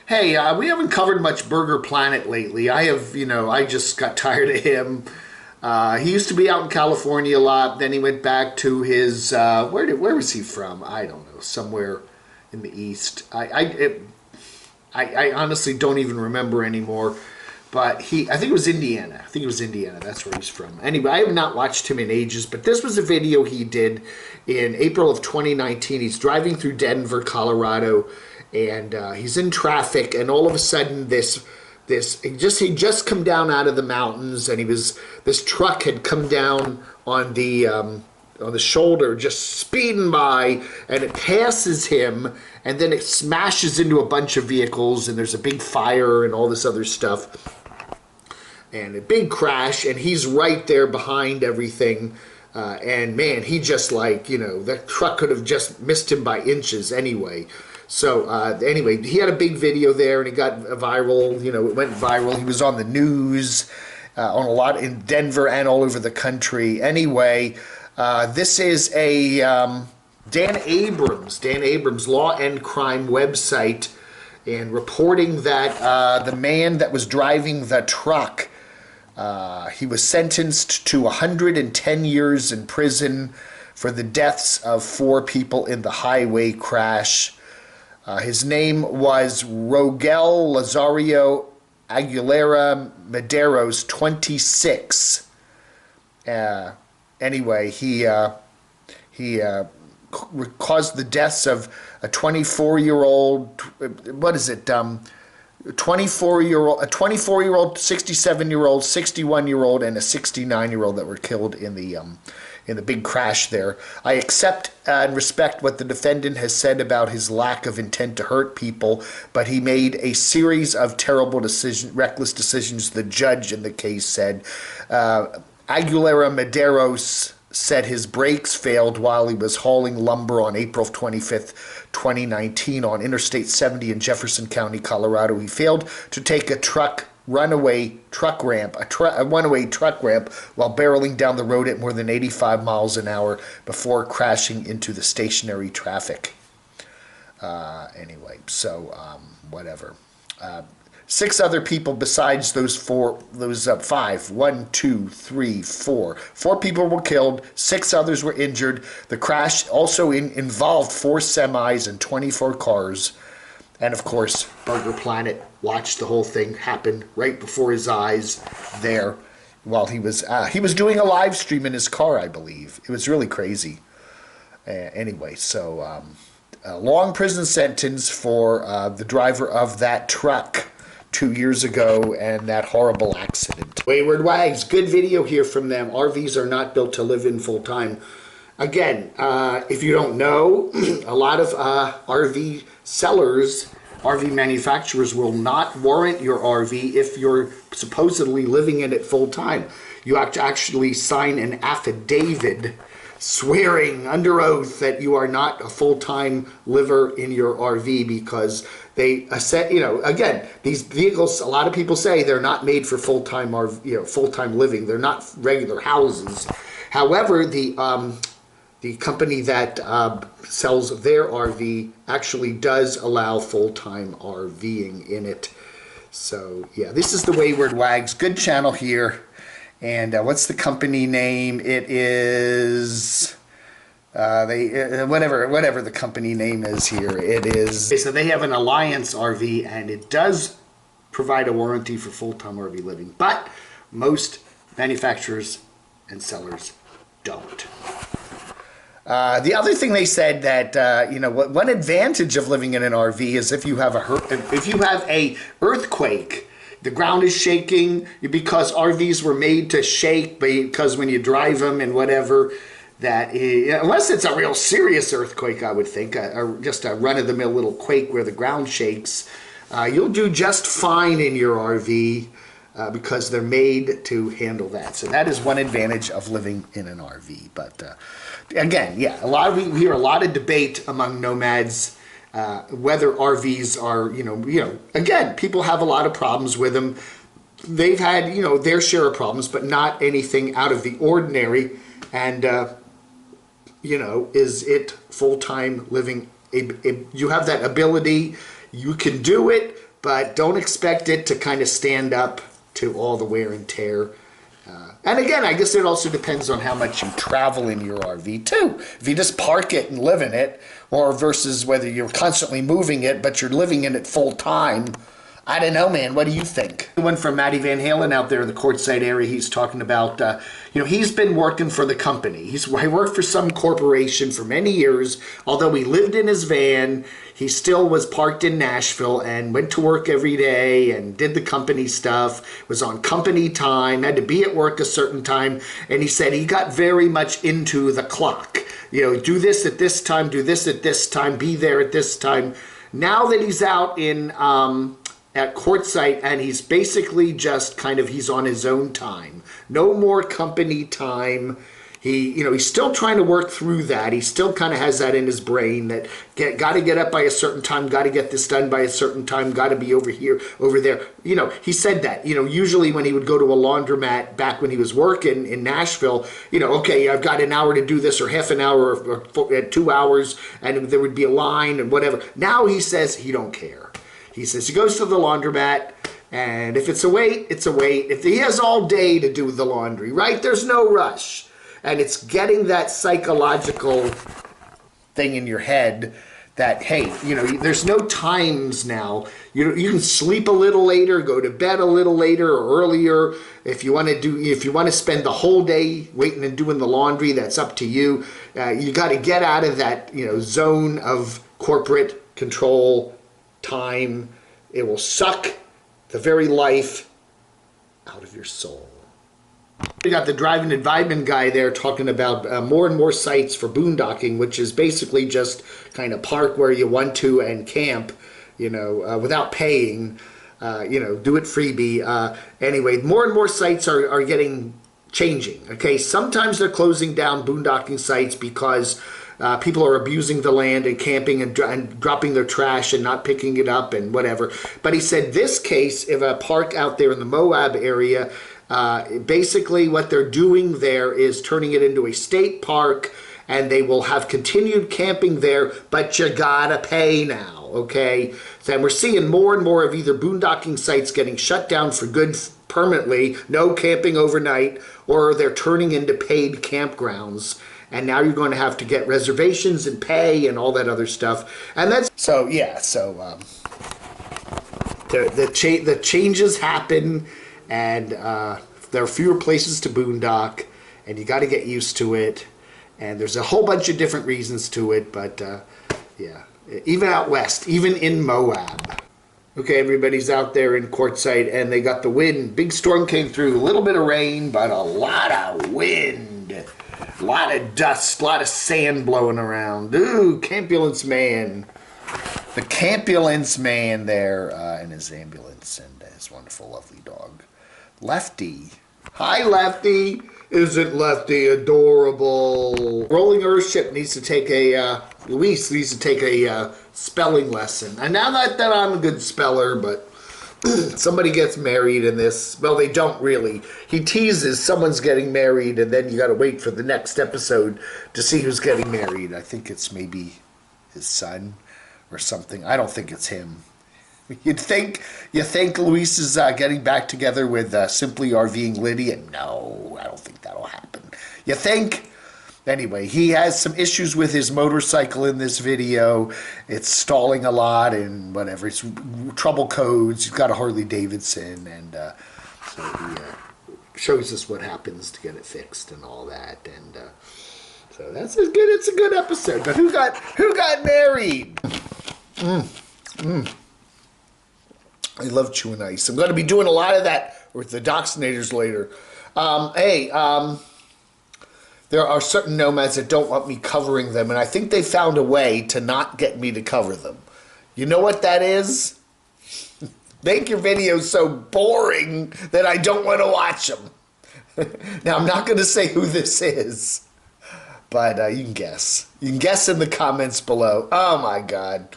Hey, we haven't covered much Burger Planet lately. I just got tired of him. He used to be out in California a lot. Then he went back to his where was he from? I don't know, somewhere in the East. I honestly don't even remember anymore. But I think it was Indiana. I think it was Indiana. That's where he's from. Anyway, I have not watched him in ages, but this was a video he did in April of 2019. He's driving through Denver, Colorado, and he's in traffic, and all of a sudden he just come down out of the mountains, and this truck had come down on the shoulder, just speeding by, and it passes him, and then it smashes into a bunch of vehicles, and there's a big fire and all this other stuff, and a big crash, and he's right there behind everything, and man, he just that truck could have just missed him by inches anyway. So anyway, he had a big video there, and he got viral. It went viral. He was on the news on a lot in Denver and all over the country. Anyway, this is a Dan Abrams Law and Crime website, and reporting that the man that was driving the truck, he was sentenced to 110 years in prison for the deaths of 4 people in the highway crash. His name was Rogel Lazario Aguilera Medeiros, 26. Anyway, he caused the deaths of a 24-year-old, 24-year-old, a 24-year-old, 67-year-old, 61-year-old, and a 69-year-old that were killed in the big crash there. I accept and respect what the defendant has said about his lack of intent to hurt people, but he made a series of terrible reckless decisions, the judge in the case said. Aguilera Medeiros said his brakes failed while he was hauling lumber on April 25th, 2019 on Interstate 70 in Jefferson County, Colorado. He failed to take a runaway truck ramp while barreling down the road at more than 85 miles an hour before crashing into the stationary traffic. Anyway, so whatever. 6 other people besides those 5. 1, 2, 3, 4. 4 people were killed. 6 others were injured. The crash also involved 4 semis and 24 cars. And of course, Burger Planet watched the whole thing happen right before his eyes there, while he was doing a live stream in his car, I believe. It was really crazy. Anyway, so a long prison sentence for the driver of that truck 2 years ago and that horrible accident. Wayward Wags, good video here from them. RVs are not built to live in full time. Again, if you don't know, a lot of RV sellers, RV manufacturers will not warrant your RV if you're supposedly living in it full time. You have to actually sign an affidavit swearing under oath that you are not a full-time liver in your RV, because they said, again, these vehicles, a lot of people say they're not made for full-time full-time living. They're not regular houses. However, the company that sells their RV actually does allow full-time RVing in it. So yeah, this is the Wayward Wags, good channel here. And what's the company name? It is whatever the company name is here. It is. So they have an Alliance RV, and it does provide a warranty for full-time RV living, but most manufacturers and sellers don't. The other thing they said that one advantage of living in an RV is if you have a earthquake. The ground is shaking, because RVs were made to shake, because when you drive them and whatever, unless it's a real serious earthquake, I would think, or just a run-of-the-mill little quake where the ground shakes, you'll do just fine in your RV because they're made to handle that. So that is one advantage of living in an RV. But again, yeah, we hear a lot of debate among nomads whether RVs are, again, people have a lot of problems with them. They've had, their share of problems, but not anything out of the ordinary. And, is it full-time living? You have that ability, you can do it, but don't expect it to kind of stand up to all the wear and tear. And again, I guess it also depends on how much you travel in your RV too. If you just park it and live in it, or versus whether you're constantly moving it, but you're living in it full time. I don't know, man. What do you think? The one from Matty Van Halen out there in the Quartzsite area, he's talking about, he's been working for the company. He worked for some corporation for many years. Although he lived in his van, he still was parked in Nashville and went to work every day and did the company stuff, was on company time, had to be at work a certain time. And he said he got very much into the clock. Do this at this time, do this at this time, be there at this time. Now that he's out in... at Quartzsite, and he's basically just he's on his own time. No more company time. He's still trying to work through that. He still kind of has that in his brain that got to get up by a certain time, got to get this done by a certain time, got to be over here, over there. He said that, usually when he would go to a laundromat back when he was working in Nashville, okay, I've got an hour to do this or half an hour or 2 hours, and there would be a line and whatever. Now he says he don't care. He says he goes to the laundromat, and if it's a wait, it's a wait. If he has all day to do the laundry, right? There's no rush. And it's getting that psychological thing in your head that, hey, there's no times now. You can sleep a little later, go to bed a little later or earlier. If you want to spend the whole day waiting and doing the laundry, that's up to you. You got to get out of that, zone of corporate control time. It will suck the very life out of your soul. We got the driving advisement guy there talking about more and more sites for boondocking, which is basically just kind of park where you want to and camp, without paying, do it freebie. Anyway, more and more sites are changing. Okay, sometimes they're closing down boondocking sites because people are abusing the land and camping and dropping their trash and not picking it up and whatever. But he said this case, if a park out there in the Moab area, basically what they're doing there is turning it into a state park, and they will have continued camping there, but you gotta pay now, okay? And we're seeing more and more of either boondocking sites getting shut down for good permanently, no camping overnight, or they're turning into paid campgrounds. And now you're going to have to get reservations and pay and all that other stuff. And that's the changes happen, and there are fewer places to boondock, and you got to get used to it. And there's a whole bunch of different reasons to it, but even out west, even in Moab. Okay, everybody's out there in Quartzsite, and they got the wind. Big storm came through, a little bit of rain, but a lot of wind. A lot of dust, a lot of sand blowing around. Ooh, Campulance Man. The Campulance Man there in his ambulance, and his wonderful, lovely dog. Lefty. Hi, Lefty. Isn't Lefty adorable? Rolling Earthship needs to take Luis needs to take a spelling lesson. And now that I'm a good speller, but somebody gets married in this. Well, they don't really. He teases someone's getting married, and then you got to wait for the next episode to see who's getting married. I think it's maybe his son or something. I don't think it's him. You think Luis is getting back together with Simply RVing Lydia? No, I don't think that'll happen. You think? Anyway, he has some issues with his motorcycle in this video. It's stalling a lot and whatever. It's trouble codes. He's got a Harley Davidson, and so he shows us what happens to get it fixed and all that. And so that's as good. It's a good episode. But who got married? I love chewing ice. I'm going to be doing a lot of that with the Dachshunders later. There are certain nomads that don't want me covering them, and I think they found a way to not get me to cover them. You know what that is? Make your videos so boring that I don't want to watch them. Now, I'm not going to say who this is, but you can guess. You can guess in the comments below. Oh, my God.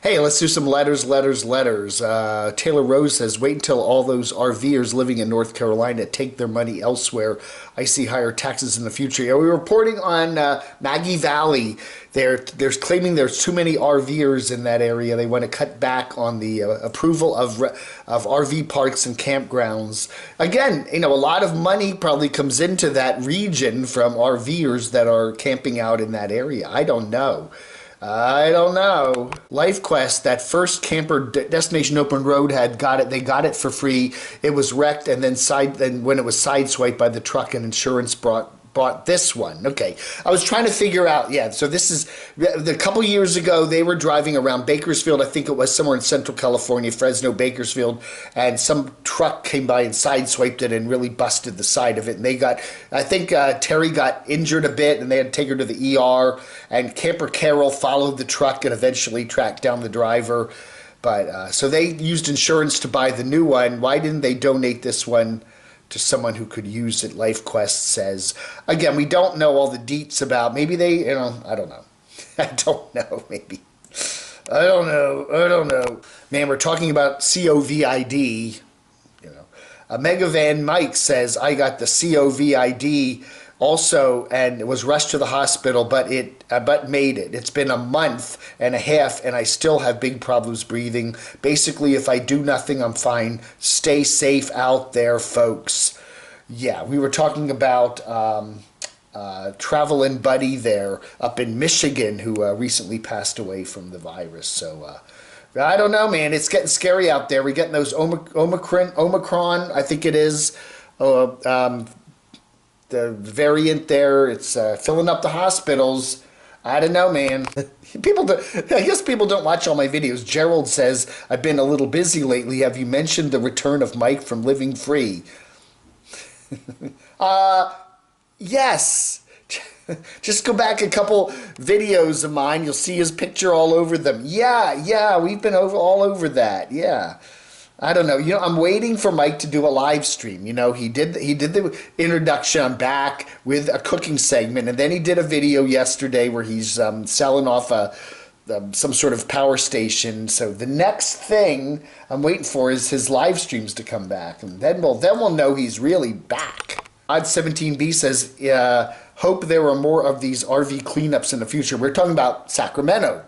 Hey, let's let's do some letters. Taylor Rose says, wait until all those RVers living in North Carolina take their money elsewhere. I see higher taxes in the future. Yeah, we were reporting on Maggie Valley. They're claiming there's too many RVers in that area. They want to cut back on the approval of RV parks and campgrounds. Again, a lot of money probably comes into that region from RVers that are camping out in that area. I don't know. LifeQuest, that first camper Destination Open Road they got it for free. It was wrecked, and then when it was sideswiped by the truck, and insurance bought this one. Okay, I was trying to figure out, so this is, a couple years ago, they were driving around Bakersfield, I think it was somewhere in Central California, Fresno, Bakersfield, and some truck came by and sideswiped it and really busted the side of it, and I think Terry got injured a bit, and they had to take her to the ER, and Camper Carol followed the truck and eventually tracked down the driver, but, so they used insurance to buy the new one. Why didn't they donate this one to someone who could use it? LifeQuest says. Again, we don't know all the deets about, maybe they, I don't know. I don't know, maybe. I don't know. Man, we're talking about COVID. Megavan Mike says, I got the COVID also, and was rushed to the hospital, but made it. It's been a month and a half, and I still have big problems breathing. Basically, if I do nothing, I'm fine. Stay safe out there, folks. Yeah, we were talking about Travelin' Buddy there up in Michigan, who recently passed away from the virus. So I don't know, man. It's getting scary out there. We're getting those Omicron, I think it is. The variant there, it's filling up the hospitals. I don't know, man. I guess people don't watch all my videos. Gerald says, I've been a little busy lately. Have you mentioned the return of Mike from Living Free? Yes. Just go back a couple videos of mine. You'll see his picture all over them. Yeah, we've been all over that. Yeah. I don't know. I'm waiting for Mike to do a live stream. He did the introduction. I'm back with a cooking segment, and then he did a video yesterday where he's selling off some sort of power station. So the next thing I'm waiting for is his live streams to come back, and then we'll know he's really back. Odd17B says, hope there are more of these RV cleanups in the future. We're talking about Sacramento,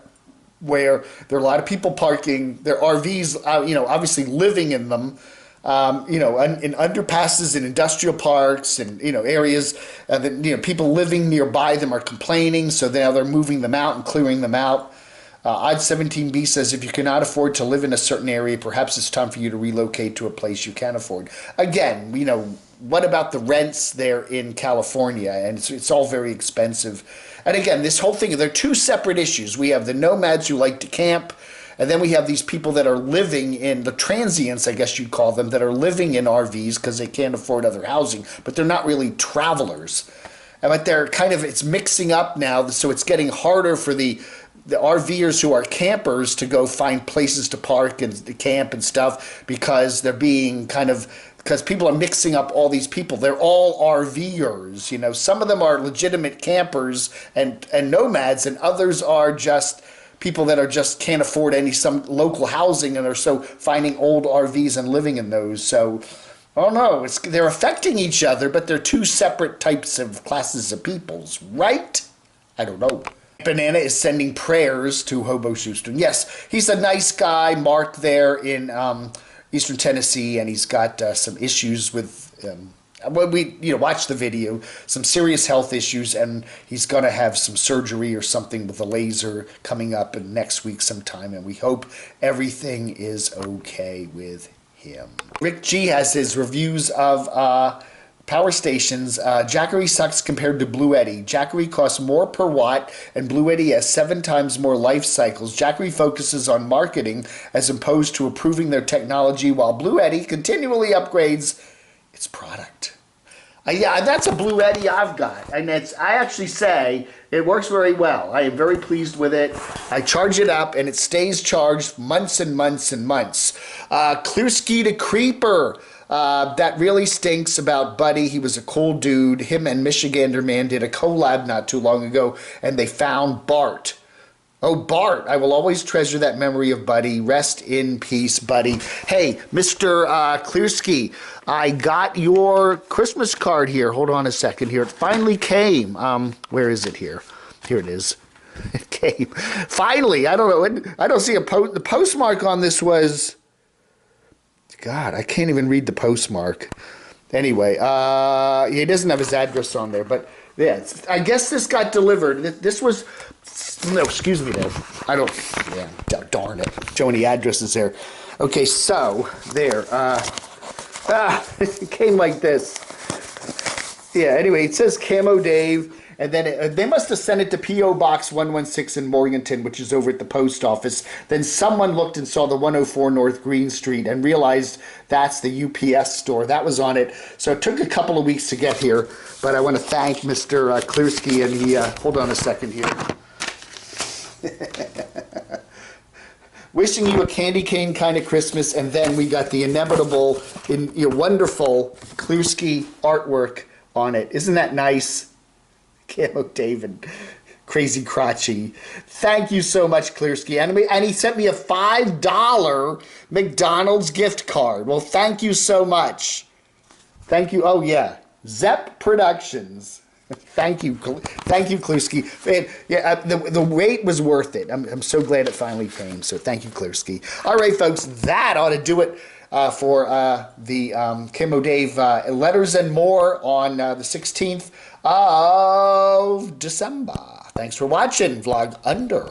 where there are a lot of people parking their RVs, obviously living in them, in underpasses and industrial parks and, areas that, people living nearby them are complaining, so now they're moving them out and clearing them out. Odd17B says, if you cannot afford to live in a certain area, perhaps it's time for you to relocate to a place you can afford. Again, what about the rents there in California? And it's all very expensive. And again, this whole thing, they're two separate issues. We have the nomads who like to camp, and then we have these people that are living in, the transients, I guess you'd call them, that are living in RVs because they can't afford other housing, but they're not really travelers. But they're it's mixing up now, so it's getting harder for the RVers who are campers to go find places to park and to camp and stuff, because they're being because people are mixing up all these people. They're all RVers, some of them are legitimate campers and nomads, and others are just people that can't afford some local housing, and are so finding old RVs and living in those. So I don't know, they're affecting each other, but they're two separate types of classes of peoples, right? I don't know. Banana is sending prayers to Hobo Houston. Yes, he's a nice guy, Mark, there in Eastern Tennessee, and he's got some issues with, we watch the video, some serious health issues, and he's going to have some surgery or something with a laser coming up in next week sometime, and we hope everything is okay with him. Rick G has his reviews of power stations. Jackery sucks compared to Blue Eddy. Jackery costs more per watt, and Blue Eddy has 7 times more life cycles. Jackery focuses on marketing as opposed to improving their technology, while Blue Eddy continually upgrades its product. Yeah, that's a Blue Eddy I've got, and I actually say it works very well. I am very pleased with it. I charge it up, and it stays charged months and months and months. Clearski to Creeper. That really stinks about Buddy. He was a cool dude. Him and Michigander Man did a collab not too long ago, and they found Bart. Oh, Bart, I will always treasure that memory of Buddy. Rest in peace, Buddy. Hey, Mr. Klearski, I got your Christmas card here. Hold on a second here. It finally came. Where is it here? Here it is. It came. Finally, I don't know. I don't see the postmark on this was... God, I can't even read the postmark. Anyway, he doesn't have his address on there, but yeah, I guess this got delivered. This was... No, excuse me there. I don't... Yeah, darn it. Show any addresses there. Okay, so, there. It came like this. Yeah, anyway, it says Camo Dave, and then they must have sent it to P.O. Box 116 in Morganton, which is over at the post office. Then someone looked and saw the 104 North Green Street and realized that's the UPS store. That was on it. So it took a couple of weeks to get here, but I want to thank Mr. Klearski, and he... hold on a second here. Wishing you a candy cane kind of Christmas, and then we got the inevitable, wonderful Klearski artwork on it. Isn't that nice? Camo David, crazy crotchy. Thank you so much, Klearski. And he sent me a $5 McDonald's gift card. Well, thank you so much. Thank you. Oh, yeah. Zepp Productions. Thank you, Klearski. Yeah, the wait was worth it. I'm so glad it finally came. So thank you, Klearski. All right, folks, that ought to do it for the Camo Dave Letters and More on the 16th of December. Thanks for watching Vlog Under.